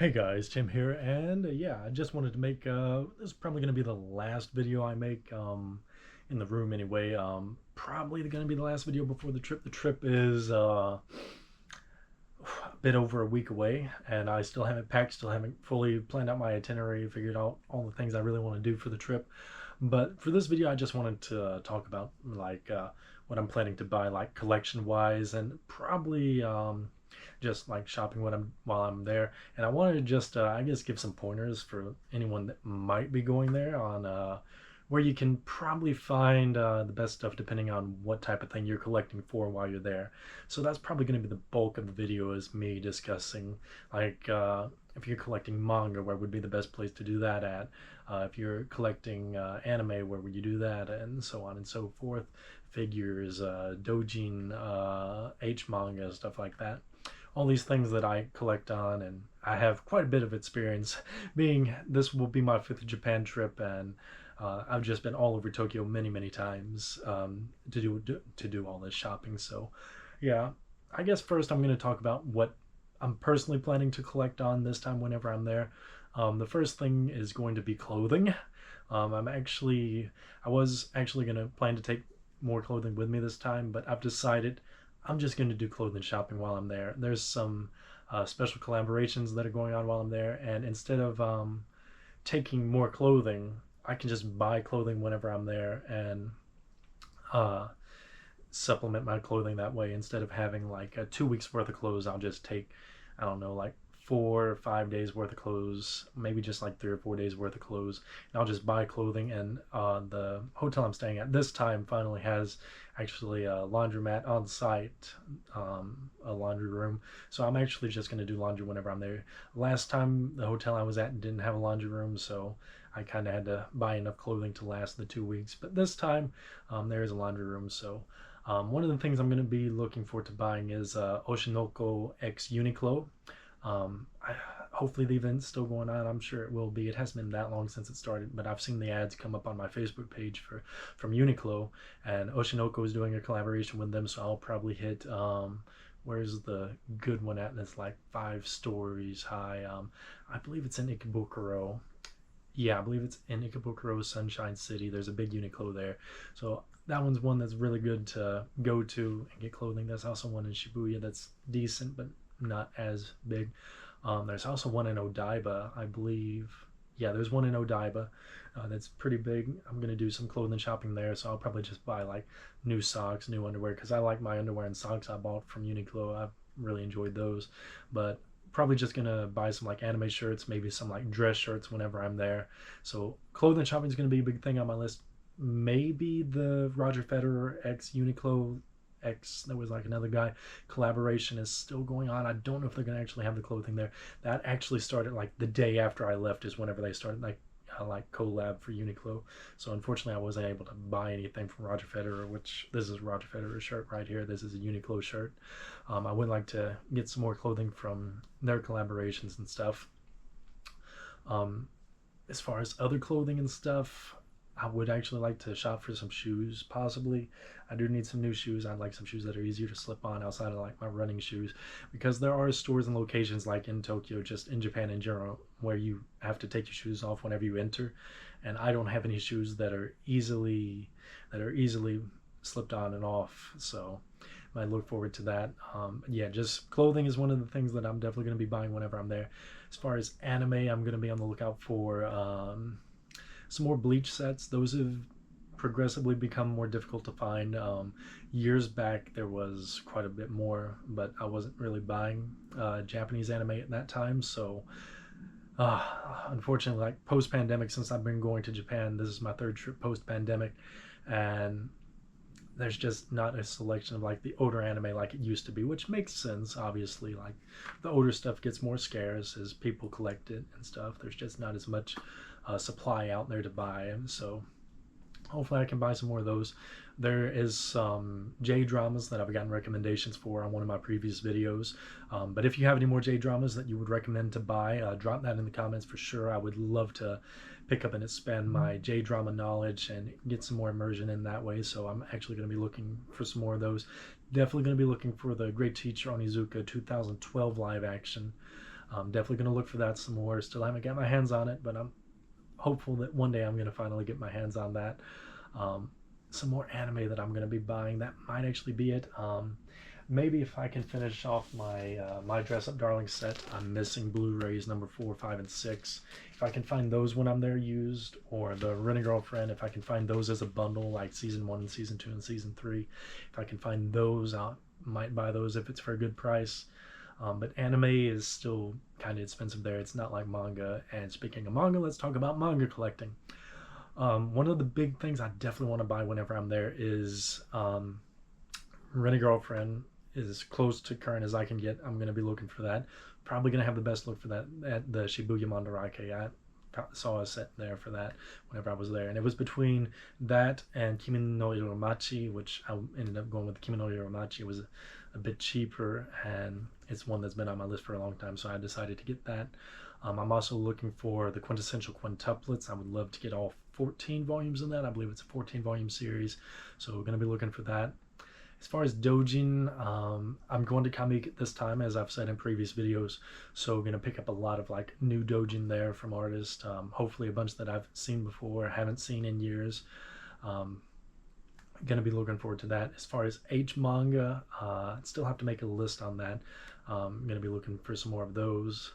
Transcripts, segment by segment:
Hey guys, Tim here, and yeah, I just wanted to make this is probably going to be the last video I make in the room anyway. Probably going to be the last video before the trip. The trip is a bit over a week away, and I still haven't packed, still haven't fully planned out my itinerary, figured out all the things I really want to do for the trip. But for this video, I just wanted to talk about what I'm planning to buy, like collection wise, and probably just like shopping while I'm there. And I wanted to just I guess give some pointers for anyone that might be going there on where you can probably find the best stuff depending on what type of thing you're collecting for while you're there. So that's probably going to be the bulk of the video, is me discussing like if you're collecting manga, where would be the best place to do that at? If you're collecting anime, where would you do that? And so on and so forth. Figures, dojin, H manga, stuff like that. All these things that I collect on, and I have quite a bit of experience. Being this will be my fifth Japan trip, and I've just been all over Tokyo many times to do all this shopping. So, yeah, I guess first I'm going to talk about what I'm personally planning to collect on this time whenever I'm there. The first thing is going to be clothing. I was actually going to plan to take more clothing with me this time, but I've decided I'm just going to do clothing shopping while I'm there. There's some special collaborations that are going on while I'm there, and instead of taking more clothing, I can just buy clothing whenever I'm there and uh, supplement my clothing that way. Instead of having like 2 weeks worth of clothes, I'll just take, I don't know, like 4 or 5 days worth of clothes, maybe just like 3 or 4 days worth of clothes. And I'll just buy clothing. And the hotel I'm staying at this time finally has actually a laundromat on site, a laundry room. So I'm actually just going to do laundry whenever I'm there. Last time the hotel I was at didn't have a laundry room, so I kind of had to buy enough clothing to last the 2 weeks. But this time there is a laundry room, so one of the things I'm going to be looking forward to buying is Oshinoko X Uniqlo. Hopefully the event's still going on. I'm sure it will be. It hasn't been that long since it started, but I've seen the ads come up on my Facebook page from Uniqlo, and Oshinoko is doing a collaboration with them. So I'll probably hit where's the good one at? And it's like 5 stories high. I believe it's in Ikebukuro. Yeah, I believe it's in Ikebukuro, Sunshine City. There's a big Uniqlo there, so that one's one that's really good to go to and get clothing. There's also one in Shibuya that's decent, but not as big. There's also one in Odaiba, I believe. Yeah, there's one in Odaiba that's pretty big. I'm gonna do some clothing shopping there, so I'll probably just buy like new socks, new underwear, because I like my underwear and socks I bought from Uniqlo. I've really enjoyed those, but probably just gonna buy some like anime shirts, maybe some like dress shirts whenever I'm there. So clothing shopping is gonna be a big thing on my list. Maybe the Roger Federer X Uniqlo X, there was like another guy collaboration is still going on. I don't know if they're gonna actually have the clothing there. That actually started like the day after I left, is whenever they started like collab for Uniqlo. So unfortunately, I wasn't able to buy anything from Roger Federer. Which this is Roger Federer's shirt right here. This is a Uniqlo shirt. I would like to get some more clothing from their collaborations and stuff. Um, as far as other clothing and stuff, I would actually like to shop for some shoes, possibly. I do need some new shoes. I'd like some shoes that are easier to slip on outside of like my running shoes, because there are stores and locations like in Tokyo, just in Japan in general, where you have to take your shoes off whenever you enter, and I don't have any shoes that are easily slipped on and off. So I look forward to that. Yeah, just clothing is one of the things that I'm definitely going to be buying whenever I'm there. As far as anime, I'm going to be on the lookout for some more Bleach sets. Those have progressively become more difficult to find. Years back, there was quite a bit more, but I wasn't really buying Japanese anime at that time. So, uh, unfortunately, like post pandemic, since I've been going to Japan, this is my third trip post pandemic, and there's just not a selection of like the older anime like it used to be, which makes sense. Obviously, like the older stuff gets more scarce as people collect it and stuff. There's just not as much supply out there to buy, and so hopefully I can buy some more of those. There is some J dramas that I've gotten recommendations for on one of my previous videos. But if you have any more J dramas that you would recommend to buy, drop that in the comments for sure. I would love to pick up and expand my J drama knowledge and get some more immersion in that way. So I'm actually going to be looking for some more of those. Definitely going to be looking for the Great Teacher Onizuka 2012 live action. I'm definitely going to look for that some more. Still haven't got my hands on it, but I'm hopeful that one day I'm going to finally get my hands on that. Um, some more anime that I'm going to be buying. That might actually be it. Maybe if I can finish off my Dress Up Darling set. I'm missing Blu-rays number 4, 5, and 6. If I can find those when I'm there used, or the Rent-A-Girlfriend, if I can find those as a bundle, like season 1 and season 2 and season 3, if I can find those, I might buy those if it's for a good price. But anime is still kind of expensive there. It's not like manga. And speaking of manga, let's talk about manga collecting. One of the big things I definitely want to buy whenever I'm there is Rent-A-Girlfriend is close to current as I can get. I'm going to be looking for that. Probably going to have the best look for that at the Shibuya Mandarake. I saw a set there for that whenever I was there. And it was between that and Kimi no Iromachi, which I ended up going with Kimi no Iromachi. It was a bit cheaper, and it's one that's been on my list for a long time, so I decided to get that. I'm also looking for the quintessential quintuplets. I would love to get all 14 volumes in that. I believe it's a 14 volume series, so we're going to be looking for that. As far as dojin, I'm going to Kamik this time, as I've said in previous videos, so we're going to pick up a lot of like new dojin there from artists, hopefully a bunch that I've seen before, haven't seen in years. Going to be looking forward to that. As far as H manga, still have to make a list on that. I'm going to be looking for some more of those.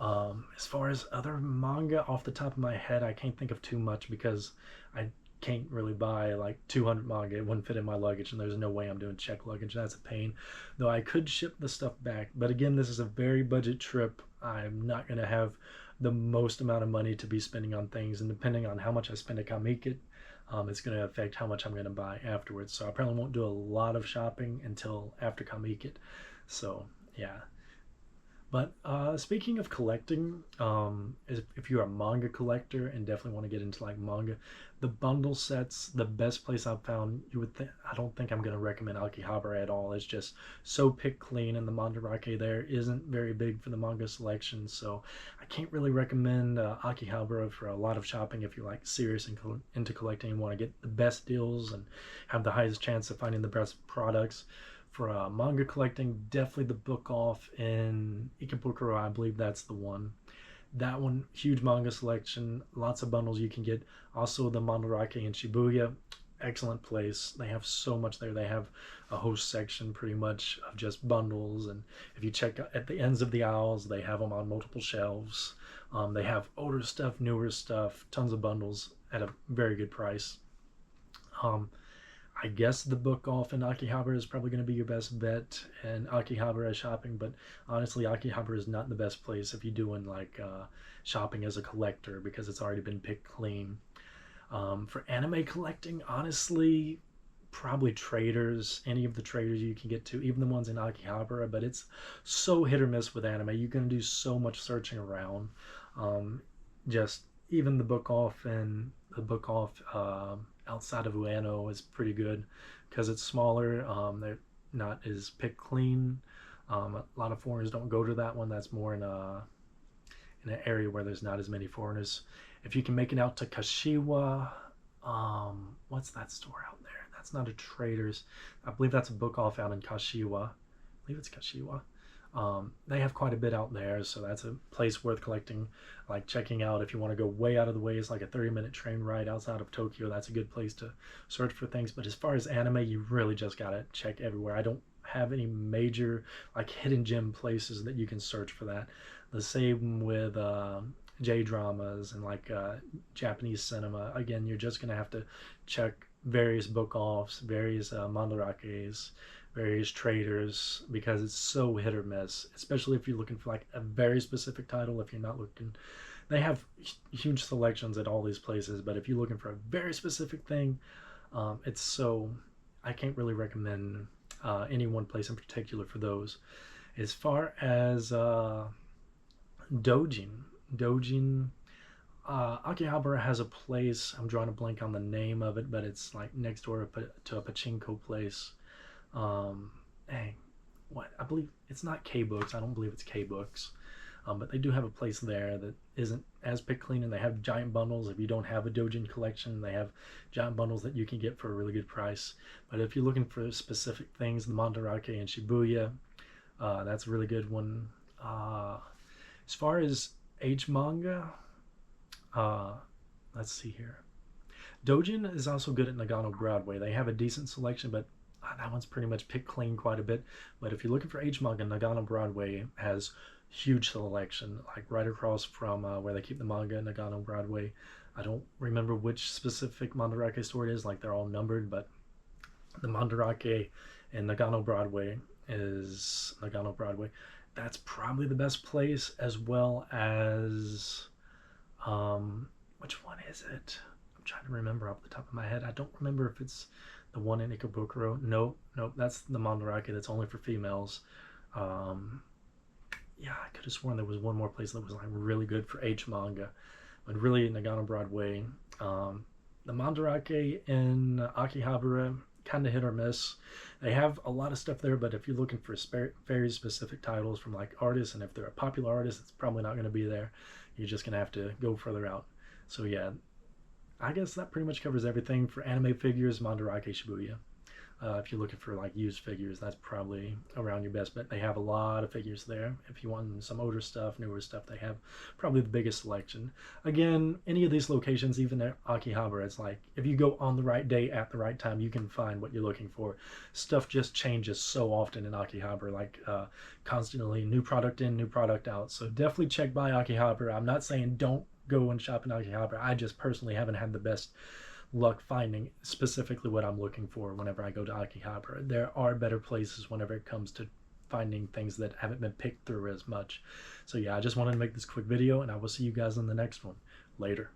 As far as other manga, off the top of my head, I can't think of too much because I can't really buy like 200 manga. It wouldn't fit in my luggage, and there's no way I'm doing check luggage. That's a pain. Though I could ship the stuff back. But again, this is a very budget trip. I'm not going to have the most amount of money to be spending on things, and depending on how much I spend at Kamikit, it's going to affect how much I'm going to buy afterwards. So I probably won't do a lot of shopping until after Kamikit. So yeah. But speaking of collecting, if you're a manga collector and definitely want to get into like manga, the bundle sets, the best place I've found, you would think, I don't think I'm going to recommend Akihabara at all. It's just so pick clean, and the Mandarake there isn't very big for the manga selection. So I can't really recommend Akihabara for a lot of shopping if you're like serious and into collecting and want to get the best deals and have the highest chance of finding the best products. For manga collecting, definitely the Book Off in Ikebukuro. I believe that's the one. That one, huge manga selection, lots of bundles you can get. Also, the Mandarake in Shibuya, excellent place. They have so much there. They have a host section pretty much of just bundles, and if you check at the ends of the aisles, they have them on multiple shelves. They have older stuff, newer stuff, tons of bundles at a very good price. I guess the Book Off in Akihabara is probably going to be your best bet in Akihabara shopping, but honestly, Akihabara is not the best place if you're doing like shopping as a collector because it's already been picked clean. For anime collecting, honestly, probably traders, any of the traders you can get to, even the ones in Akihabara, but it's so hit or miss with anime. You're going to do so much searching around. Just even the Book Off and the Book Off outside of Ueno is pretty good because it's smaller. They're not as pick clean. A lot of foreigners don't go to that one. That's more in an area where there's not as many foreigners. If you can make it out to Kashiwa, what's that store out there? That's not a Traders. I believe that's a Book Off out in Kashiwa. I believe it's Kashiwa. They have quite a bit out there, so that's a place worth collecting, like checking out. If you want to go way out of the way, it's like a 30-minute train ride outside of Tokyo. That's a good place to search for things. But as far as anime, you really just gotta check everywhere. I don't have any major like hidden gem places that you can search for that. The same with J-dramas and like Japanese cinema. Again, you're just gonna have to check various Book Offs, various Mandarakes, various traders, because it's so hit or miss, especially if you're looking for like a very specific title. If you're not looking, they have huge selections at all these places, but if you're looking for a very specific thing, it's so, I can't really recommend any one place in particular for those. As far as dojin, Akihabara has a place, I'm drawing a blank on the name of it, but it's like next door to a pachinko place. Dang, what, I believe it's not K-Books. I don't believe it's K-Books. But they do have a place there that isn't as pick clean, and they have giant bundles. If you don't have a dojin collection, they have giant bundles that you can get for a really good price. But if you're looking for specific things, the Mandarake and Shibuya, that's a really good one. As far as age manga, uh, let's see here. Dojin is also good at Nagano Broadway. They have a decent selection, but that one's pretty much picked clean quite a bit. But if you're looking for age manga, Nagano Broadway has huge selection, like right across from where they keep the manga, Nagano Broadway. I don't remember which specific Mandarake store it is, like they're all numbered, but the Mandarake in Nagano Broadway is Nagano Broadway. That's probably the best place, as well as which one is it? I'm trying to remember off the top of my head. I don't remember if it's the one in Ikebukuro. Nope, that's the Mandarake that's only for females. Um, yeah, I could have sworn there was one more place that was like really good for H manga, but really Nagano Broadway. Um, the Mandarake in Akihabara kind of hit or miss. They have a lot of stuff there, but if you're looking for very specific titles from like artists, and if they're a popular artist, it's probably not going to be there. You're just going to have to go further out. So yeah, I guess that pretty much covers everything for anime figures. Mandarake Shibuya. If you're looking for like used figures, that's probably around your best bet. They have a lot of figures there. If you want some older stuff, newer stuff, they have probably the biggest selection. Again, any of these locations, even at Akihabara, it's like if you go on the right day at the right time, you can find what you're looking for. Stuff just changes so often in Akihabara, like constantly new product in, new product out. So definitely check by Akihabara. I'm not saying don't go and shop in Akihabara. I just personally haven't had the best luck finding specifically what I'm looking for whenever I go to Akihabara. There are better places whenever it comes to finding things that haven't been picked through as much. So yeah, I just wanted to make this quick video, and I will see you guys in the next one. Later.